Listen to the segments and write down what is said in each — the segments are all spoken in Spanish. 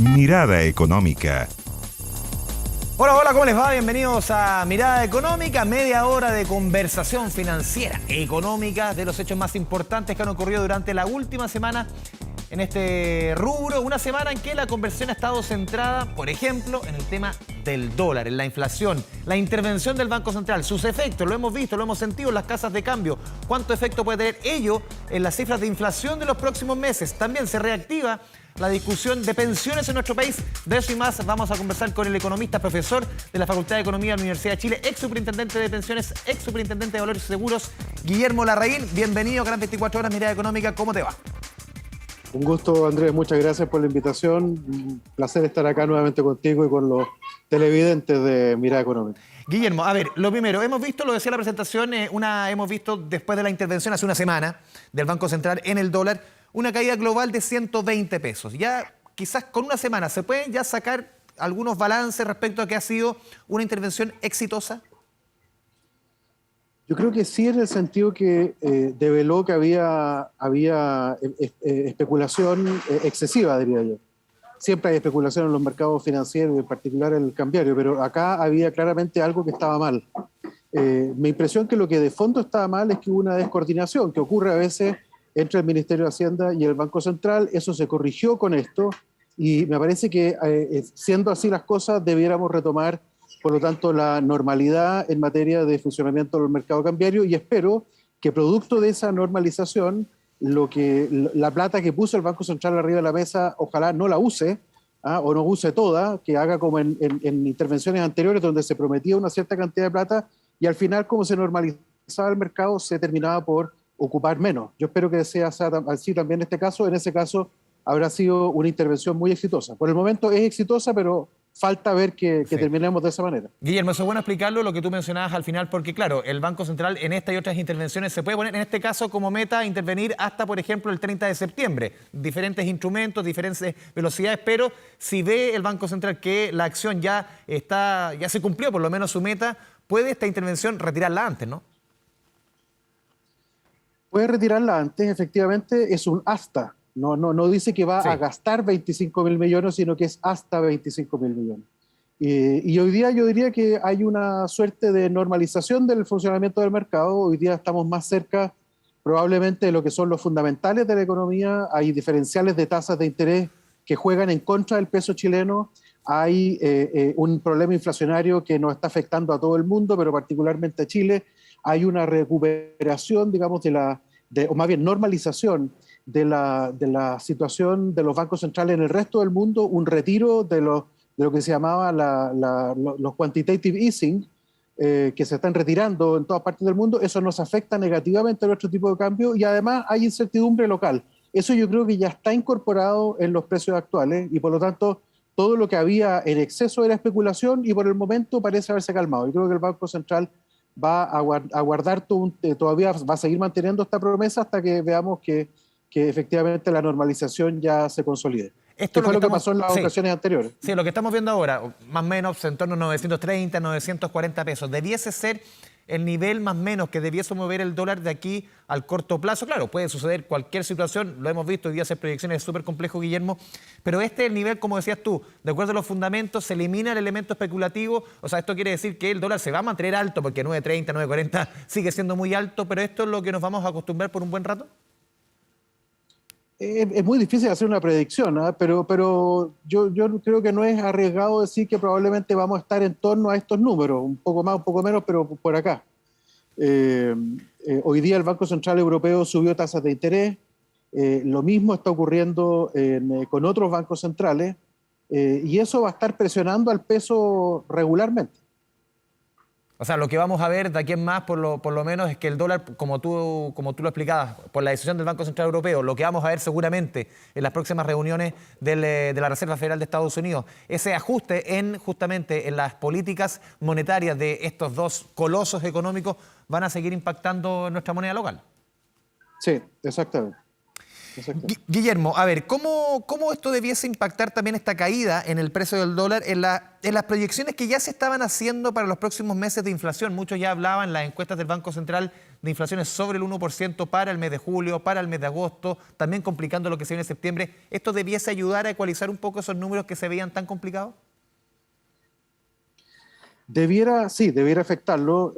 Mirada Económica. Hola, hola, ¿cómo les va? Bienvenidos a Mirada Económica, media hora de conversación financiera, económica, de los hechos más importantes que han ocurrido durante la última semana en este rubro. Una semana en que la conversación ha estado centrada, por ejemplo, en el tema del dólar, en la inflación, la intervención del Banco Central, sus efectos, lo hemos visto, lo hemos sentido en las casas de cambio, cuánto efecto puede tener ello en las cifras de inflación de los próximos meses. También se reactiva la discusión de pensiones en nuestro país. De eso y más vamos a conversar con el economista, profesor de la Facultad de Economía de la Universidad de Chile, ex superintendente de pensiones, ex superintendente de valores y seguros, Guillermo Larraín. Bienvenido a Gran 24 Horas, Mirada Económica. ¿Cómo te va? Un gusto, Andrés, muchas gracias por la invitación. Un placer estar acá nuevamente contigo y con los televidentes de Mirada Económica. Guillermo, a ver, lo primero, hemos visto, lo decía la presentación, hemos visto después de la intervención hace una semana del Banco Central en el dólar, una caída global de 120 pesos. Ya quizás con una semana, ¿se pueden ya sacar algunos balances respecto a que ha sido una intervención exitosa? Yo creo que sí, en el sentido que develó que había especulación excesiva, diría yo. Siempre hay especulación en los mercados financieros, en particular en el cambiario, pero acá había claramente algo que estaba mal. Mi impresión que lo que de fondo estaba mal es que hubo una descoordinación que ocurre a veces entre el Ministerio de Hacienda y el Banco Central. Eso se corrigió con esto y me parece que siendo así las cosas debiéramos retomar, por lo tanto, la normalidad en materia de funcionamiento del mercado cambiario, y espero que producto de esa normalización, la plata que puso el Banco Central arriba de la mesa, ojalá no la use, o no use toda, que haga como en intervenciones anteriores donde se prometía una cierta cantidad de plata y al final, como se normalizaba el mercado, se terminaba por ocupar menos. Yo espero que sea así también en este caso. En ese caso habrá sido una intervención muy exitosa. Por el momento es exitosa, pero falta ver que terminemos de esa manera. Guillermo, eso es bueno explicarlo, lo que tú mencionabas al final, porque claro, el Banco Central en esta y otras intervenciones se puede poner, en este caso, como meta intervenir hasta, por ejemplo, el 30 de septiembre. Diferentes instrumentos, diferentes velocidades, pero si ve el Banco Central que la acción ya se cumplió, por lo menos su meta, puede esta intervención retirarla antes, ¿no? Puede retirarla antes, efectivamente, es un hasta. No dice que va a gastar 25.000 millones, sino que es hasta 25.000 millones. Y hoy día yo diría que hay una suerte de normalización del funcionamiento del mercado. Hoy día estamos más cerca probablemente de lo que son los fundamentales de la economía. Hay diferenciales de tasas de interés que juegan en contra del peso chileno. Hay un problema inflacionario que nos está afectando a todo el mundo, pero particularmente a Chile. Hay una recuperación, digamos, o más bien normalización de la situación de los bancos centrales en el resto del mundo, un retiro de lo que se llamaba los quantitative easing, que se están retirando en todas partes del mundo. Eso nos afecta negativamente a nuestro tipo de cambio y además hay incertidumbre local. Eso yo creo que ya está incorporado en los precios actuales y por lo tanto todo lo que había en exceso era especulación y por el momento parece haberse calmado. Yo creo que el Banco Central va a guardar todavía, va a seguir manteniendo esta promesa hasta que veamos que efectivamente la normalización ya se consolide. Esto fue lo que pasó en las ocasiones anteriores. Sí, lo que estamos viendo ahora, más o menos en torno a 930, 940 pesos, debiese ser el nivel más o menos que debiese mover el dólar de aquí al corto plazo. Claro, puede suceder cualquier situación, lo hemos visto, hoy día hacer proyecciones es súper complejo, Guillermo, pero este es el nivel, como decías tú, de acuerdo a los fundamentos, se elimina el elemento especulativo. O sea, esto quiere decir que el dólar se va a mantener alto, porque 930, 940 sigue siendo muy alto, pero esto es lo que nos vamos a acostumbrar por un buen rato. Es muy difícil hacer una predicción, pero yo creo que no es arriesgado decir que probablemente vamos a estar en torno a estos números, un poco más, un poco menos, pero por acá. Hoy día el Banco Central Europeo subió tasas de interés, lo mismo está ocurriendo con otros bancos centrales, y eso va a estar presionando al peso regularmente. O sea, lo que vamos a ver de aquí en más, por lo menos, es que el dólar, como tú lo explicabas, por la decisión del Banco Central Europeo, lo que vamos a ver seguramente en las próximas reuniones de la Reserva Federal de Estados Unidos, ese ajuste justamente en las políticas monetarias de estos dos colosos económicos van a seguir impactando en nuestra moneda local. Sí, exactamente. Guillermo, a ver, ¿cómo esto debiese impactar también esta caída en el precio del dólar en las proyecciones que ya se estaban haciendo para los próximos meses de inflación? Muchos ya hablaban en las encuestas del Banco Central de inflaciones sobre el 1% para el mes de julio, para el mes de agosto, también complicando lo que se viene en septiembre. ¿Esto debiese ayudar a ecualizar un poco esos números que se veían tan complicados? Sí, debiera afectarlo,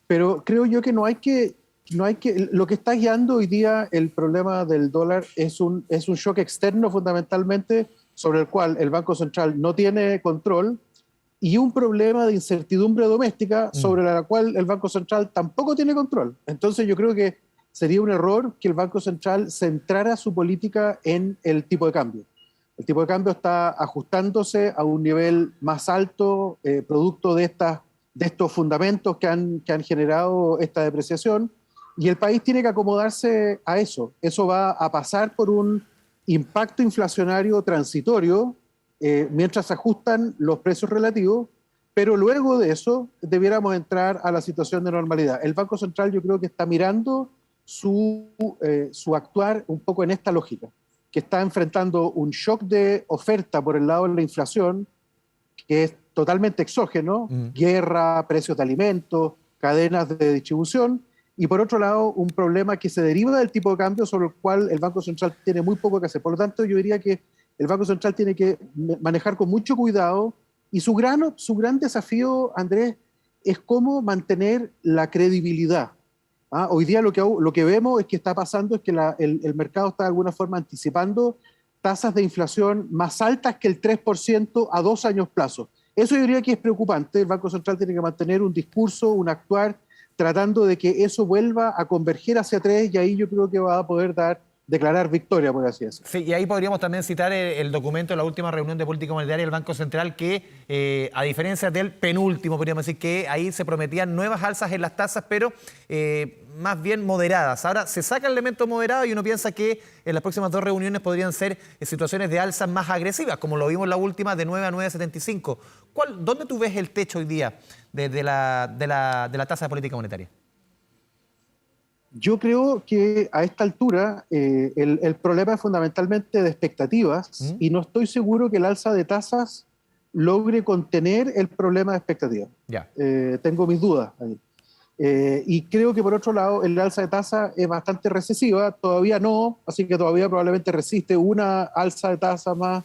pero creo yo que lo que está guiando hoy día el problema del dólar es un shock externo fundamentalmente sobre el cual el Banco Central no tiene control y un problema de incertidumbre doméstica sobre la cual el Banco Central tampoco tiene control. Entonces yo creo que sería un error que el Banco Central centrara su política en el tipo de cambio. El tipo de cambio está ajustándose a un nivel más alto, producto de estos fundamentos que han generado esta depreciación, y el país tiene que acomodarse a eso. Eso va a pasar por un impacto inflacionario transitorio mientras se ajustan los precios relativos, pero luego de eso debiéramos entrar a la situación de normalidad. El Banco Central yo creo que está mirando su actuar un poco en esta lógica, que está enfrentando un shock de oferta por el lado de la inflación, que es totalmente exógeno, guerra, precios de alimentos, cadenas de distribución, y por otro lado un problema que se deriva del tipo de cambio sobre el cual el Banco Central tiene muy poco que hacer. Por lo tanto, yo diría que el Banco Central tiene que manejar con mucho cuidado, y su gran desafío, Andrés, es cómo mantener la credibilidad. Hoy día lo que vemos es que está pasando es que el mercado está de alguna forma anticipando tasas de inflación más altas que el 3% a 2 años plazo. Eso yo diría que es preocupante. El Banco Central tiene que mantener un discurso, un actuar, tratando de que eso vuelva a converger hacia 3, y ahí yo creo que va a poder declarar victoria, por así decirlo. Sí, y ahí podríamos también citar el documento de la última reunión de política monetaria del Banco Central que, a diferencia del penúltimo, podríamos decir que ahí se prometían nuevas alzas en las tasas, pero más bien moderadas. Ahora se saca el elemento moderado y uno piensa que en las próximas 2 reuniones podrían ser situaciones de alzas más agresivas, como lo vimos en la última de 9 a 9,75. ¿Dónde tú ves el techo hoy día de la tasa de política monetaria? Yo creo que a esta altura el problema es fundamentalmente de expectativas, y no estoy seguro que el alza de tasas logre contener el problema de expectativas. Tengo mis dudas ahí. Y creo que por otro lado el alza de tasa es bastante recesiva, todavía no, así que todavía probablemente resiste una alza de tasa más,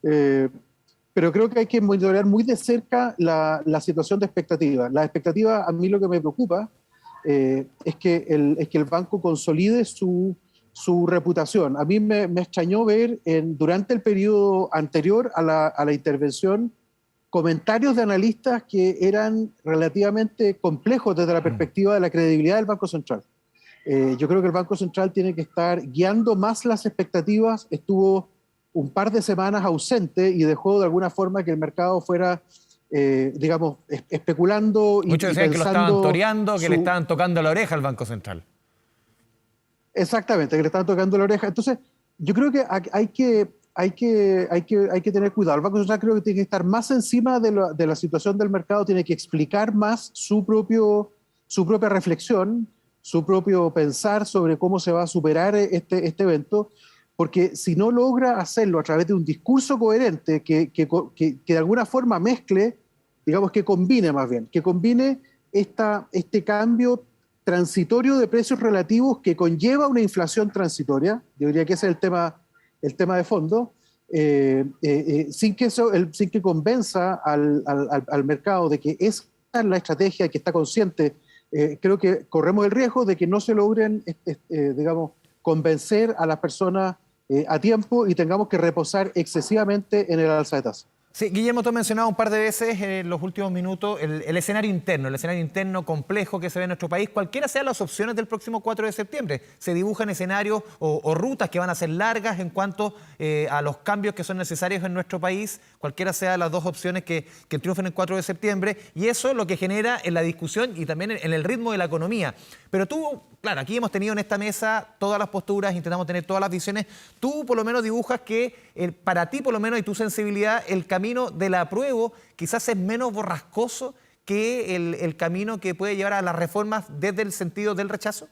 pero creo que hay que monitorear muy de cerca la situación de expectativas. La expectativa, a mí lo que me preocupa es que el banco consolide su reputación. A mí me extrañó ver durante el periodo anterior a la intervención comentarios de analistas que eran relativamente complejos desde la perspectiva de la credibilidad del Banco Central. Yo creo que el Banco Central tiene que estar guiando más las expectativas. Estuvo un par de semanas ausente y dejó de alguna forma que el mercado fuera, digamos, especulando. Muchos decían que lo estaban toreando, que le estaban tocando la oreja al Banco Central. Exactamente, que le estaban tocando la oreja. Entonces, yo creo que hay que tener cuidado. El Banco Central creo que tiene que estar más encima de la situación del mercado, tiene que explicar más su propia reflexión, su propio pensar sobre cómo se va a superar este evento, porque si no logra hacerlo a través de un discurso coherente que de alguna forma mezcle, digamos que combine más bien, que combine este cambio transitorio de precios relativos que conlleva una inflación transitoria, yo diría que ese es el tema de fondo, sin que convenza al mercado de que esa es la estrategia y que está consciente. Creo que corremos el riesgo de que no se logren, digamos, convencer a las personas a tiempo y tengamos que reposar excesivamente en el alza de tasas. Sí, Guillermo, tú has mencionado un par de veces en los últimos minutos el escenario interno complejo que se ve en nuestro país. Cualquiera sean las opciones del próximo 4 de septiembre, se dibujan escenarios o rutas que van a ser largas en cuanto a los cambios que son necesarios en nuestro país, cualquiera sea las 2 opciones que triunfen el 4 de septiembre, y eso es lo que genera en la discusión y también en el ritmo de la economía. Pero tú, claro, aquí hemos tenido en esta mesa todas las posturas, intentamos tener todas las visiones. Tú por lo menos dibujas que para ti por lo menos y tu sensibilidad el camino del apruebo quizás es menos borrascoso que el camino que puede llevar a las reformas desde el sentido del rechazo.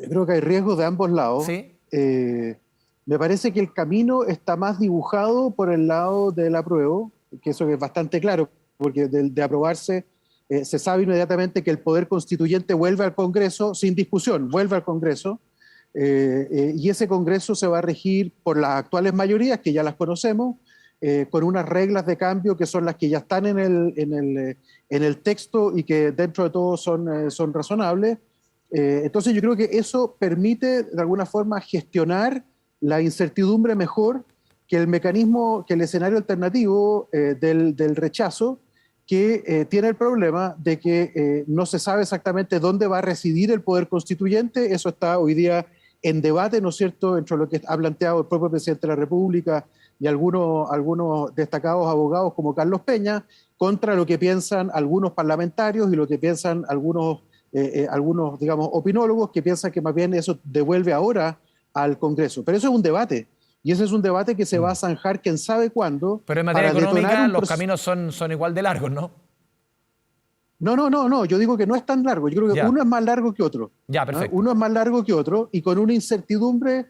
Yo creo que hay riesgos de ambos lados. Sí. Me parece que el camino está más dibujado por el lado del apruebo, que eso es bastante claro, porque de aprobarse se sabe inmediatamente que el poder constituyente vuelve al Congreso sin discusión, vuelve al Congreso, y ese Congreso se va a regir por las actuales mayorías, que ya las conocemos, con unas reglas de cambio que son las que ya están en el texto y que dentro de todo son razonables. Entonces yo creo que eso permite de alguna forma gestionar la incertidumbre mejor que el mecanismo, que el escenario alternativo del rechazo, que tiene el problema de que no se sabe exactamente dónde va a residir el poder constituyente. Eso está hoy día en debate, ¿no es cierto?, entre lo que ha planteado el propio presidente de la República y algunos destacados abogados como Carlos Peña, contra lo que piensan algunos parlamentarios y lo que piensan algunos, digamos, opinólogos, que piensan que más bien eso devuelve ahora al Congreso. Pero eso es un debate. Y ese es un debate que se va a zanjar quién sabe cuándo. Pero en materia económica los caminos son igual de largos, ¿no? No. Yo digo que no es tan largo. Yo creo que uno es más largo que otro. Ya, perfecto. Uno es más largo que otro y con una incertidumbre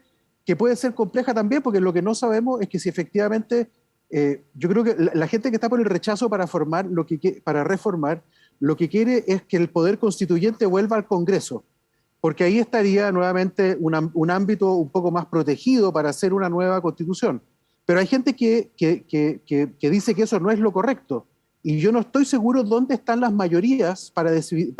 que puede ser compleja también, porque lo que no sabemos es que si efectivamente, yo creo que la gente que está por el rechazo para reformar, lo que quiere es que el poder constituyente vuelva al Congreso, porque ahí estaría nuevamente un ámbito un poco más protegido para hacer una nueva constitución. Pero hay gente que dice que eso no es lo correcto, y yo no estoy seguro dónde están las mayorías para definir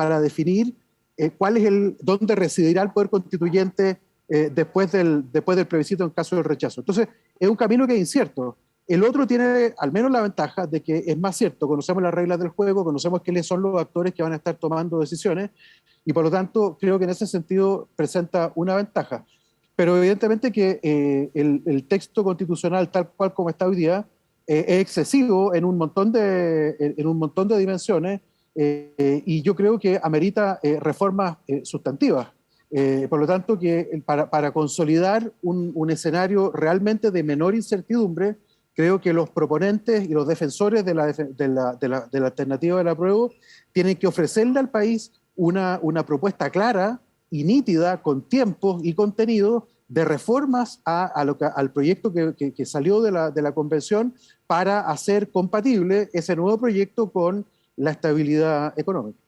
dónde residirá el poder constituyente después del plebiscito en caso del rechazo. Entonces, es un camino que es incierto. El otro tiene al menos la ventaja de que es más cierto, conocemos las reglas del juego, conocemos quiénes son los actores que van a estar tomando decisiones, y por lo tanto creo que en ese sentido presenta una ventaja. Pero evidentemente que el texto constitucional tal cual como está hoy día es excesivo en un montón de dimensiones, y yo creo que amerita reformas sustantivas. Por lo tanto, que para consolidar un escenario realmente de menor incertidumbre, creo que los proponentes y los defensores de la alternativa del apruebo tienen que ofrecerle al país una propuesta clara y nítida, con tiempos y contenidos, de reformas al proyecto que salió de la convención, para hacer compatible ese nuevo proyecto con la estabilidad económica.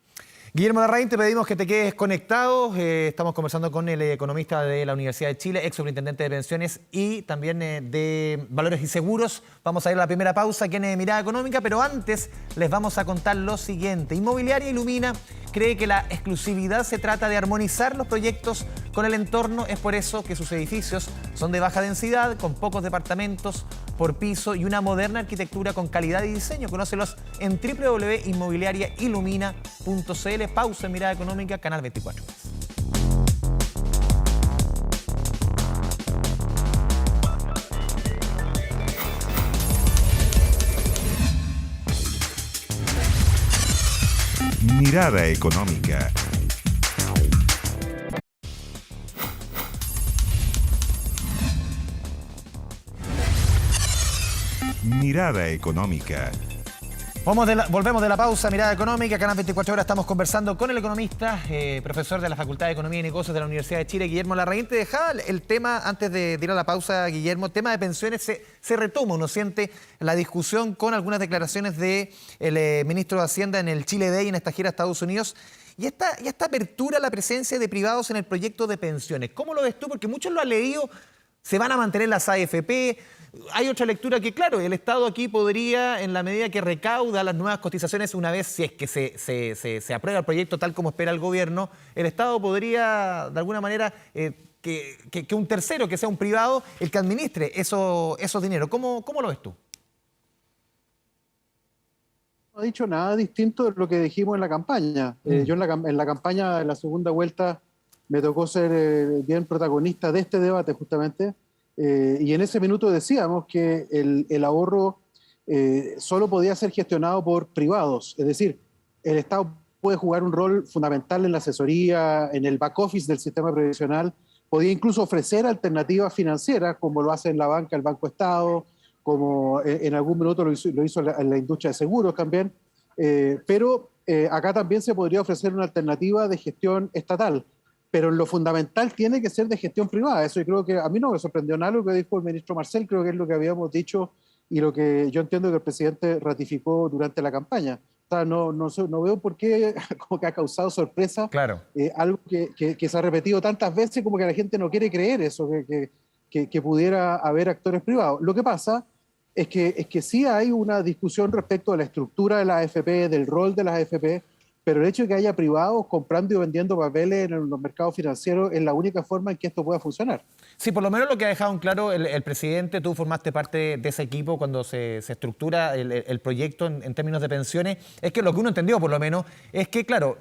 Guillermo Larraín, te pedimos que te quedes conectado. Estamos conversando con el economista de la Universidad de Chile, ex superintendente de pensiones y también de valores y seguros. Vamos a ir a la primera pausa aquí en Mirada Económica, pero antes les vamos a contar lo siguiente. Inmobiliaria Ilumina cree que la exclusividad se trata de armonizar los proyectos con el entorno. Es por eso que sus edificios son de baja densidad, con pocos departamentos por piso y una moderna arquitectura con calidad y diseño. Conócelos en www.inmobiliariailumina.cl. Pausa en Mirada Económica, Canal 24. Mirada Económica. Mirada Económica. Volvemos de la pausa, Mirada Económica, Canal 24 Horas. Estamos conversando con el economista, profesor de la Facultad de Economía y Negocios de la Universidad de Chile, Guillermo Larraín. Te dejaba el tema, antes de ir a la pausa, Guillermo, el tema de pensiones se retoma. Uno siente la discusión con algunas declaraciones del ministro de Hacienda en el Chile Day, en esta gira a Estados Unidos. Y esta apertura a la presencia de privados en el proyecto de pensiones, ¿cómo lo ves tú? Porque muchos lo han leído, se van a mantener las AFP. Hay otra lectura que, claro, el Estado aquí podría, en la medida que recauda las nuevas cotizaciones, una vez, si es que se aprueba el proyecto tal como espera el gobierno, el Estado podría, de alguna manera, que un tercero, que sea un privado, el que administre esos dineros. ¿Cómo lo ves tú? No ha dicho nada distinto de lo que dijimos en la campaña. Yo en la campaña de la segunda vuelta me tocó ser bien protagonista de este debate justamente, y en ese minuto decíamos que el ahorro solo podía ser gestionado por privados, es decir, el Estado puede jugar un rol fundamental en la asesoría, en el back office del sistema previsional, podía incluso ofrecer alternativas financieras, como lo hace en la banca el Banco Estado, como en algún minuto lo hizo en la industria de seguros también, pero acá también se podría ofrecer una alternativa de gestión estatal. pero en lo fundamental tiene que ser de gestión privada. Eso yo creo que a mí no me sorprendió nada lo que dijo el ministro Marcel, creo que es lo que habíamos dicho y lo que yo entiendo que el presidente ratificó durante la campaña. O sea, no veo por qué como que ha causado sorpresa, Claro. algo que se ha repetido tantas veces como que la gente no quiere creer eso, que pudiera haber actores privados. Lo que pasa es que sí hay una discusión respecto a la estructura de las AFP, del rol de las AFP, pero el hecho de que haya privados comprando y vendiendo papeles en los mercados financieros es la única forma en que esto pueda funcionar. Sí, por lo menos lo que ha dejado en claro el presidente, tú formaste parte de ese equipo cuando se estructura el proyecto en términos de pensiones, es que lo que uno entendió por lo menos es que, claro,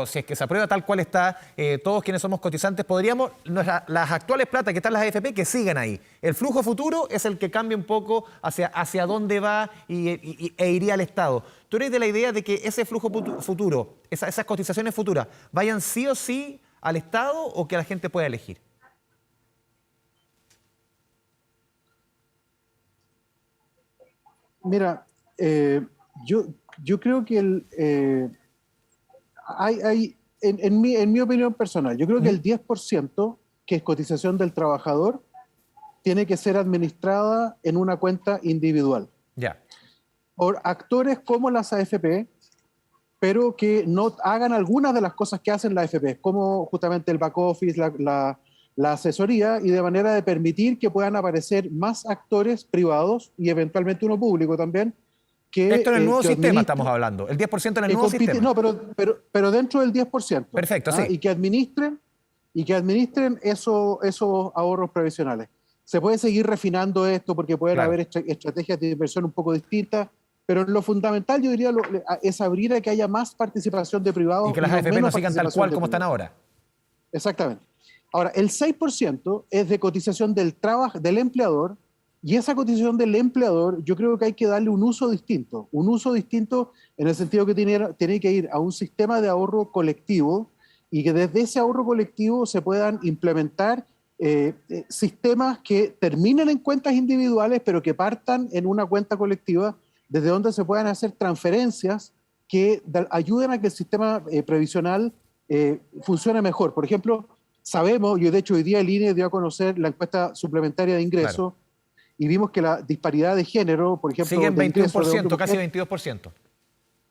si es que se aprueba tal cual está, todos quienes somos cotizantes podríamos, las actuales platas que están en las AFP, que sigan ahí. El flujo futuro es el que cambia un poco hacia dónde va e iría al Estado. ¿Tú eres de la idea de que ese flujo futuro, esas cotizaciones futuras, vayan sí o sí al Estado o que la gente pueda elegir? Mira, yo creo que en mi opinión personal, yo creo que el 10%, que es cotización del trabajador, tiene que ser administrada en una cuenta individual. Ya. Por actores como las AFP, pero que no hagan algunas de las cosas que hacen las AFP, como justamente el back office, la asesoría, y de manera de permitir que puedan aparecer más actores privados y eventualmente uno público también. Esto en el nuevo sistema estamos hablando, el 10% en el nuevo sistema. No, pero dentro del 10%. Perfecto, sí. Y que administren esos ahorros previsionales. Se puede seguir refinando esto porque pueden haber estrategias de inversión un poco distintas, pero lo fundamental, yo diría, es abrir a que haya más participación de privados. Y que las AFP no sigan tal cual como están ahora. Exactamente. Ahora, el 6% es de cotización del empleador, y esa cotización del empleador yo creo que hay que darle un uso distinto en el sentido que tiene que ir a un sistema de ahorro colectivo y que desde ese ahorro colectivo se puedan implementar sistemas que terminen en cuentas individuales, pero que partan en una cuenta colectiva, desde donde se puedan hacer transferencias que ayuden a que el sistema previsional funcione mejor. Por ejemplo, sabemos, yo de hecho hoy día el INE dio a conocer la encuesta suplementaria de ingresos, y vimos que la disparidad de género, por ejemplo... Sigue en 21%, casi 22%.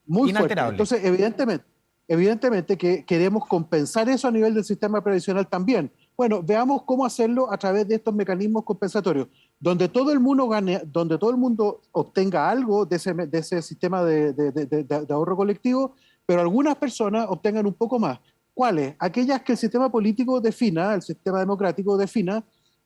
Muy inalterable. Fuerte. Entonces, evidentemente que queremos compensar eso a nivel del sistema previsional también. Bueno, veamos cómo hacerlo a través de estos mecanismos compensatorios, donde todo el mundo gane, donde todo el mundo obtenga algo de ese sistema de ahorro colectivo, pero algunas personas obtengan un poco más. ¿Cuáles? Aquellas que el sistema político defina, el sistema democrático defina,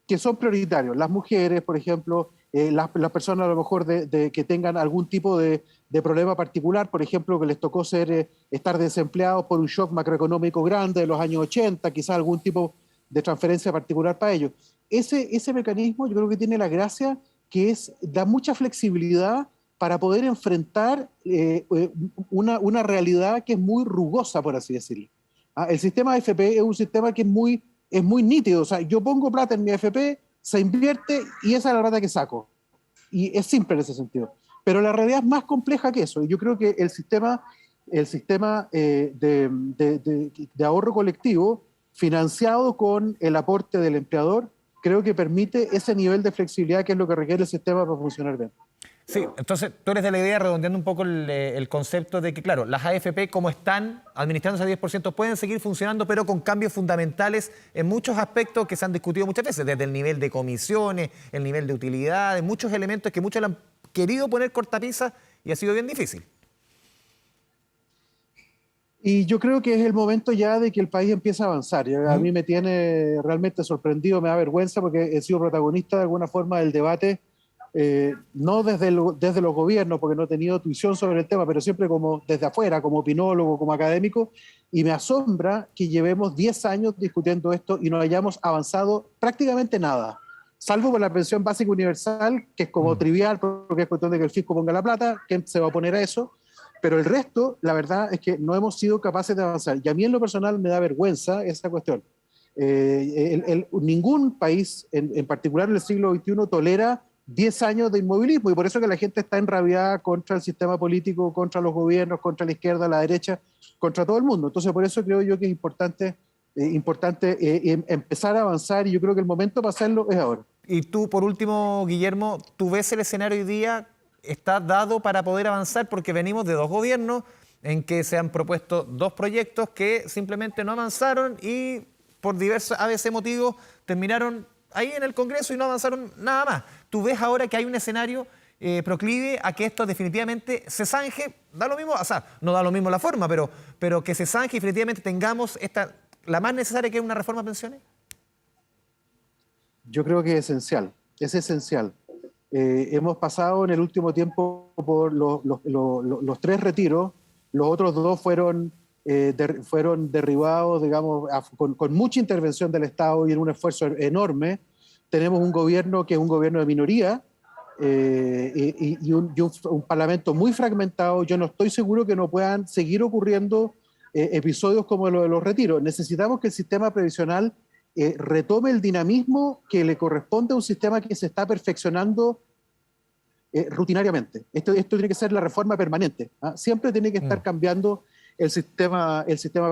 que son prioritarios. Las mujeres, por ejemplo, las personas a lo mejor que tengan algún tipo de problema particular, por ejemplo, que les tocó estar desempleados por un shock macroeconómico grande de los años 80, quizás algún tipo de transferencia particular para ellos. Ese mecanismo yo creo que tiene la gracia que da mucha flexibilidad para poder enfrentar una realidad que es muy rugosa, por así decirlo. El sistema AFP es un sistema que es muy nítido. O sea, yo pongo plata en mi AFP, se invierte y esa es la plata que saco. Y es simple en ese sentido. Pero la realidad es más compleja que eso. Y yo creo que el sistema de ahorro colectivo, financiado con el aporte del empleador, creo que permite ese nivel de flexibilidad que es lo que requiere el sistema para funcionar bien. Sí, entonces tú eres de la idea, redondeando un poco el concepto de que, claro, las AFP como están administrando ese 10% pueden seguir funcionando, pero con cambios fundamentales en muchos aspectos que se han discutido muchas veces, desde el nivel de comisiones, el nivel de utilidades, muchos elementos que muchos le han querido poner cortapisas y ha sido bien difícil. Y yo creo que es el momento ya de que el país empiece a avanzar. A mí me tiene realmente sorprendido, me da vergüenza porque he sido protagonista de alguna forma del debate, no desde los gobiernos, porque no he tenido tuición sobre el tema, pero siempre como desde afuera, como opinólogo, como académico, y me asombra que llevemos 10 años discutiendo esto y no hayamos avanzado prácticamente nada, salvo por la pensión básica universal, que es como trivial, porque es cuestión de que el fisco ponga la plata, ¿quién se va a oponer a eso? Pero el resto, la verdad es que no hemos sido capaces de avanzar. Y a mí en lo personal me da vergüenza esa cuestión. Ningún país, en particular en el siglo XXI, tolera 10 años de inmovilismo, y por eso que la gente está enrabiada contra el sistema político, contra los gobiernos, contra la izquierda, la derecha, contra todo el mundo. Entonces por eso creo yo que es importante importante empezar a avanzar y yo creo que el momento para hacerlo es ahora. Y tú, por último, Guillermo, ¿tú ves el escenario hoy día está dado para poder avanzar? Porque venimos de dos gobiernos en que se han propuesto dos proyectos que simplemente no avanzaron y por diversos a veces motivos terminaron ahí en el Congreso y no avanzaron nada más. ¿Tú ves ahora que hay un escenario proclive a que esto definitivamente se zanje? Da lo mismo, o sea, no da lo mismo la forma, pero que se zanje y definitivamente tengamos la más necesaria, que es una reforma a pensiones. Yo creo que es esencial. Hemos pasado en el último tiempo por los tres retiros, los otros dos fueron derribados, digamos, con mucha intervención del Estado y en un esfuerzo enorme. Tenemos un gobierno que es un gobierno de minoría y un parlamento muy fragmentado. Yo no estoy seguro que no puedan seguir ocurriendo episodios como lo de los retiros. Necesitamos que el sistema previsional retome el dinamismo que le corresponde a un sistema que se está perfeccionando rutinariamente. Esto tiene que ser la reforma permanente, ¿ah? Siempre tiene que estar cambiando el sistema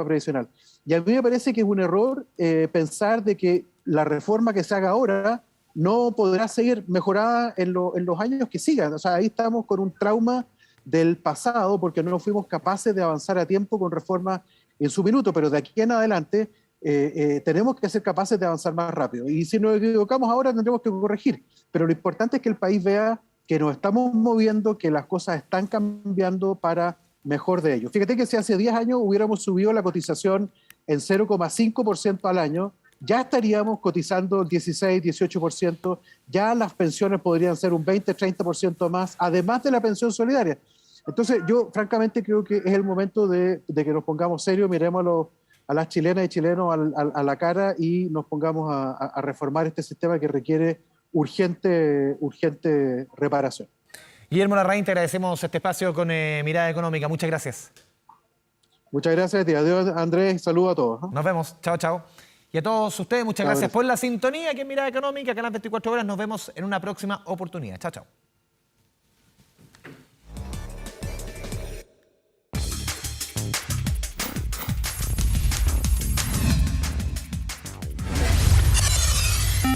previsional. Y a mí me parece que es un error pensar de que la reforma que se haga ahora no podrá seguir mejorada en los años que sigan. O sea, ahí estamos con un trauma del pasado porque no fuimos capaces de avanzar a tiempo con reformas en su minuto, pero de aquí en adelante tenemos que ser capaces de avanzar más rápido. Y si nos equivocamos ahora tendremos que corregir. Pero lo importante es que el país vea que nos estamos moviendo, que las cosas están cambiando para mejor de ellos. Fíjate que si hace 10 años hubiéramos subido la cotización en 0,5% al año, ya estaríamos cotizando 16, 18%, ya las pensiones podrían ser un 20, 30% más, además de la pensión solidaria. Entonces yo francamente creo que es el momento de que nos pongamos serios, miremos a las chilenas y chilenos a la cara y nos pongamos a reformar este sistema que requiere urgente reparación. Guillermo Larraín, te agradecemos este espacio con Mirada Económica. Muchas gracias. Muchas gracias, tío. Adiós, Andrés. Saludos a todos, ¿no? Nos vemos. Chao, chao. Y a todos ustedes, muchas gracias por la sintonía aquí en Mirada Económica, Canal 24 Horas. Nos vemos en una próxima oportunidad. Chao, chao.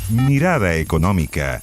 Mirada Económica.